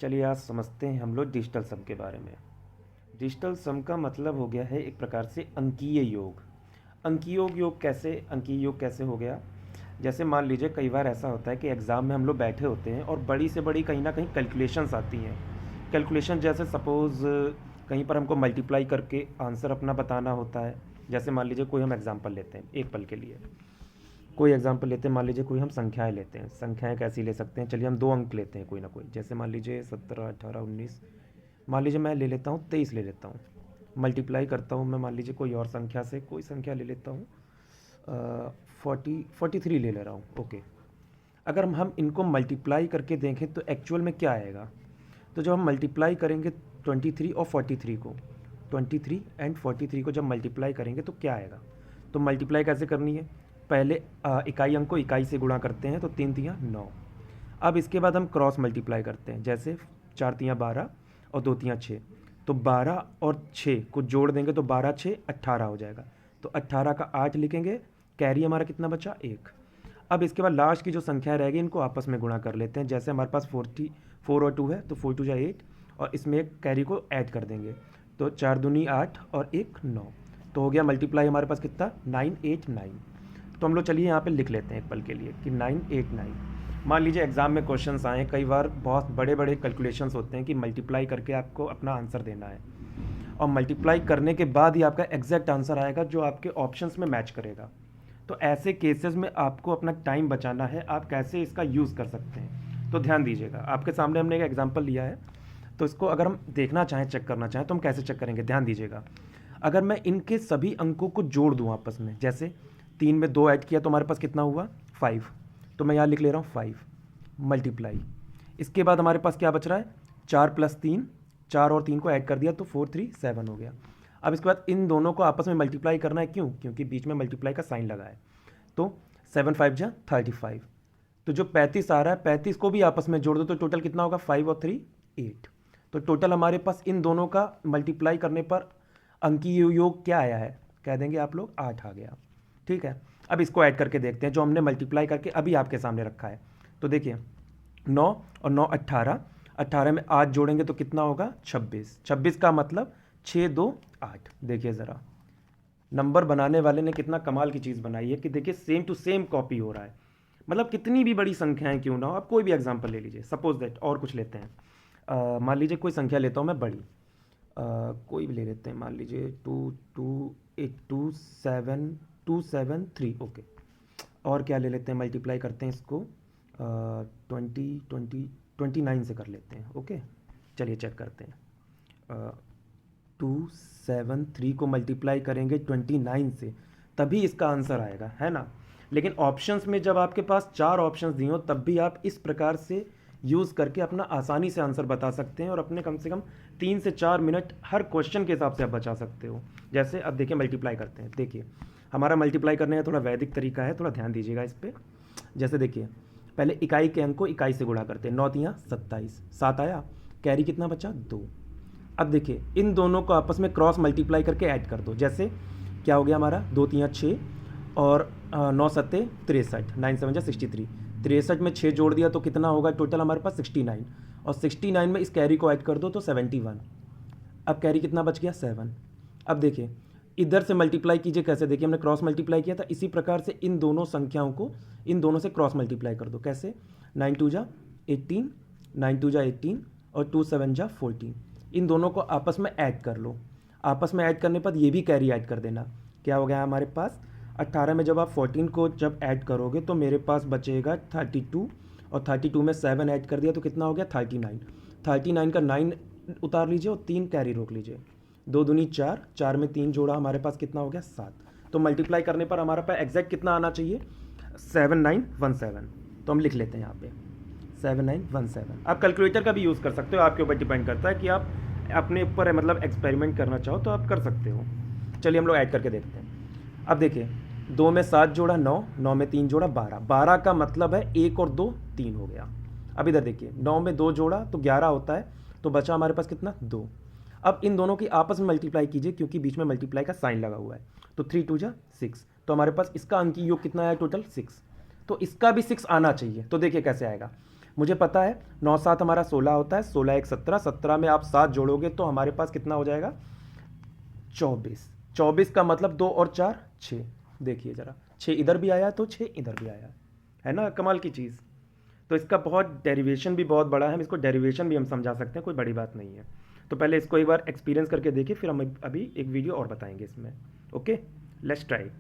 चलिए आज समझते हैं हम लोग डिजिटल सम के बारे में। डिजिटल सम का मतलब हो गया है एक प्रकार से अंकीय योग। अंकीय योग कैसे हो गया? जैसे मान लीजिए कई बार ऐसा होता है कि एग्ज़ाम में हम लोग बैठे होते हैं और बड़ी से बड़ी कहीं ना कहीं कैलकुलेशंस आती हैं। कैलकुलेशन जैसे सपोज़ कहीं पर हमको मल्टीप्लाई करके आंसर अपना बताना होता है। जैसे मान लीजिए कोई हम एग्ज़ाम्पल लेते हैं एक पल के लिए, कोई एग्जांपल लेते हैं, मान लीजिए कोई हम संख्याएं लेते हैं। संख्याएं कैसी ले सकते हैं? चलिए हम दो अंक लेते हैं कोई ना कोई, जैसे मान लीजिए 17, 18, 19। मान लीजिए मैं ले लेता हूँ 23 ले लेता हूँ। मल्टीप्लाई करता हूँ मैं, मान लीजिए कोई और संख्या से, कोई संख्या ले लेता हूँ 43 ले ले रहा हूँ। ओके, अगर हम इनको मल्टीप्लाई करके देखें तो एक्चुअल में क्या आएगा? तो जब हम मल्टीप्लाई करेंगे 23 और 43 को, 23 एंड 43 को जब मल्टीप्लाई करेंगे तो क्या आएगा? तो मल्टीप्लाई कैसे करनी है? पहले इकाई अंक को इकाई से गुणा करते हैं, तो 3 तियाँ 9। अब इसके बाद हम क्रॉस मल्टीप्लाई करते हैं, जैसे 4 तियाँ 12 और 2 तियाँ 6। तो 12 और 6 को जोड़ देंगे तो 12 6 18 हो जाएगा। तो 18 का 8 लिखेंगे, कैरी हमारा कितना बचा? 1। अब इसके बाद लास्ट की जो संख्या रहेगी इनको आपस में गुणा कर लेते हैं। जैसे हमारे पास 4 और 2 है तो 4 2 जा 8, और इसमें एक कैरी को ऐड कर देंगे, तो 4 दूनी 8 और 1 9। तो हो गया मल्टीप्लाई हमारे पास कितना? 989। तो हम लोग चलिए यहाँ पे लिख लेते हैं एक पल के लिए कि 989। मान लीजिए एग्ज़ाम में क्वेश्चंस आए, कई बार बहुत बड़े बड़े कैलकुलेशंस होते हैं कि मल्टीप्लाई करके आपको अपना आंसर देना है, और मल्टीप्लाई करने के बाद ही आपका एग्जैक्ट आंसर आएगा जो आपके ऑप्शंस में मैच करेगा। तो ऐसे केसेस में आपको अपना टाइम बचाना है, आप कैसे इसका यूज़ कर सकते हैं। तो ध्यान दीजिएगा, आपके सामने हमने एक एग्जांपल लिया है, तो इसको अगर हम देखना चाहें, चेक करना चाहें, तो हम कैसे चेक करेंगे? ध्यान दीजिएगा, अगर मैं इनके सभी अंकों को जोड़ दूँ आपस में, जैसे 3 में 2 ऐड किया तो हमारे पास कितना हुआ? 5। तो मैं यहाँ लिख ले रहा हूँ 5 मल्टीप्लाई। इसके बाद हमारे पास क्या बच रहा है? 4 + 3, 4 और 3 को ऐड कर दिया तो 4 3 7 हो गया। अब इसके बाद इन दोनों को आपस में मल्टीप्लाई करना है, क्यों? क्योंकि बीच में मल्टीप्लाई का साइन लगा है। तो 7 5 जा 35। तो जो 35 आ रहा है, 35 को भी आपस में जोड़ दो तो टोटल कितना होगा? 5 और 3 8। तो टोटल हमारे पास इन दोनों का मल्टीप्लाई करने पर अंकीय योग क्या आया है? कह देंगे आप लोग 8 आ गया। ठीक है, अब इसको ऐड करके देखते हैं जो हमने मल्टीप्लाई करके अभी आपके सामने रखा है। तो देखिए 9 और 9 18, 18 में 8 जोड़ेंगे तो कितना होगा? 26। 26 का मतलब 6 2 8। देखिए ज़रा, नंबर बनाने वाले ने कितना कमाल की चीज़ बनाई है कि देखिए सेम टू सेम कॉपी हो रहा है। मतलब कितनी भी बड़ी संख्याएं क्यों ना हो, आप कोई भी एग्जांपल ले लीजिए, सपोज दैट और कुछ लेते हैं। मान लीजिए कोई संख्या लेता हूँ मैं बड़ी, कोई भी ले लेते हैं, मान लीजिए 2 2 8 2 7 2 7 3। ओके, और क्या ले लेते हैं? मल्टीप्लाई करते हैं इसको 29 से कर लेते हैं। ओके, चलिए चेक करते हैं। 273 को मल्टीप्लाई करेंगे 29 से, तभी इसका आंसर आएगा, है ना? लेकिन ऑप्शंस में जब आपके पास 4 ऑप्शंस दिए हो तब भी आप इस प्रकार से यूज़ करके अपना आसानी से आंसर बता सकते हैं, और अपने कम से कम 3 से 4 मिनट हर क्वेश्चन के हिसाब से आप बचा सकते हो। जैसे अब देखिए मल्टीप्लाई करते हैं, देखिए हमारा मल्टीप्लाई करने का थोड़ा वैदिक तरीका है, थोड़ा ध्यान दीजिएगा इस पर। जैसे देखिए पहले इकाई के अंक को इकाई से गुणा करते हैं, 9 तियाँ 27, 7 आया, कैरी कितना बचा? 2। अब देखिए इन दोनों को आपस में क्रॉस मल्टीप्लाई करके ऐड कर दो, जैसे क्या हो गया हमारा? 2 तियाँ 6 और 9 सत्ते 63, 9 7 जा 63। 63 में 6 जोड़ दिया तो कितना होगा टोटल हमारे पास? 69, और 69 में इस कैरी को ऐड कर दो तो 71। अब कैरी कितना बच गया? 7। अब देखिए इधर से मल्टीप्लाई कीजिए, कैसे? देखिए हमने क्रॉस मल्टीप्लाई किया था, इसी प्रकार से इन दोनों संख्याओं को इन दोनों से क्रॉस मल्टीप्लाई कर दो। कैसे? 9 2 जा 18, 9 2 जा 18 और 2 7 जा 14। इन दोनों को आपस में ऐड कर लो। आपस में ऐड करने पर ये भी कैरी ऐड कर देना। क्या हो गया हमारे पास? 18 में जब आप 14 को जब ऐड करोगे तो मेरे पास बचेगा 32, और 32 में 7 ऐड कर दिया तो कितना हो गया? 39। 39 का 9 उतार लीजिए और 3 कैरी रोक लीजिए। 2 दूनी 4, 4 में 3 जोड़ा, हमारे पास कितना हो गया? 7। तो मल्टीप्लाई करने पर हमारे पास एग्जैक्ट कितना आना चाहिए? 7917। तो हम लिख लेते हैं यहाँ पे 7917। आप कैलकुलेटर का भी यूज़ कर सकते हो, आपके ऊपर डिपेंड करता है कि आप अपने ऊपर मतलब एक्सपेरिमेंट करना चाहो तो आप कर सकते हो। चलिए हम लोग ऐड करके देखते हैं। अब देखिए 2 में 7 जोड़ा 9, 9 में 3 जोड़ा 12, 12 का मतलब है 1 और 2 3 हो गया। अब इधर देखिए 9 में 2 जोड़ा तो 11 होता है, तो बचा हमारे पास कितना? 2। अब इन दोनों की आपस में मल्टीप्लाई कीजिए, क्योंकि बीच में मल्टीप्लाई का साइन लगा हुआ है, तो 3 2 जा 6। तो हमारे पास इसका अंकीय योग कितना आया? टोटल 6। तो इसका भी 6 आना चाहिए। तो देखिए कैसे आएगा? मुझे पता है 9 7 हमारा 16 होता है, 16 1 17, 17 में आप 7 जोड़ोगे तो हमारे पास कितना हो जाएगा 24। 24 का मतलब 2 और 4 6। देखिए ज़रा, 6 इधर भी आया तो 6 इधर भी आया, है ना कमाल की चीज़। तो इसका बहुत डेरिवेशन भी बहुत बड़ा है, हम इसको डेरिवेशन भी हम समझा सकते हैं, कोई बड़ी बात नहीं है। तो पहले इसको एक बार एक्सपीरियंस करके देखिए, फिर हम अभी एक वीडियो और बताएंगे इसमें। Okay, let's try.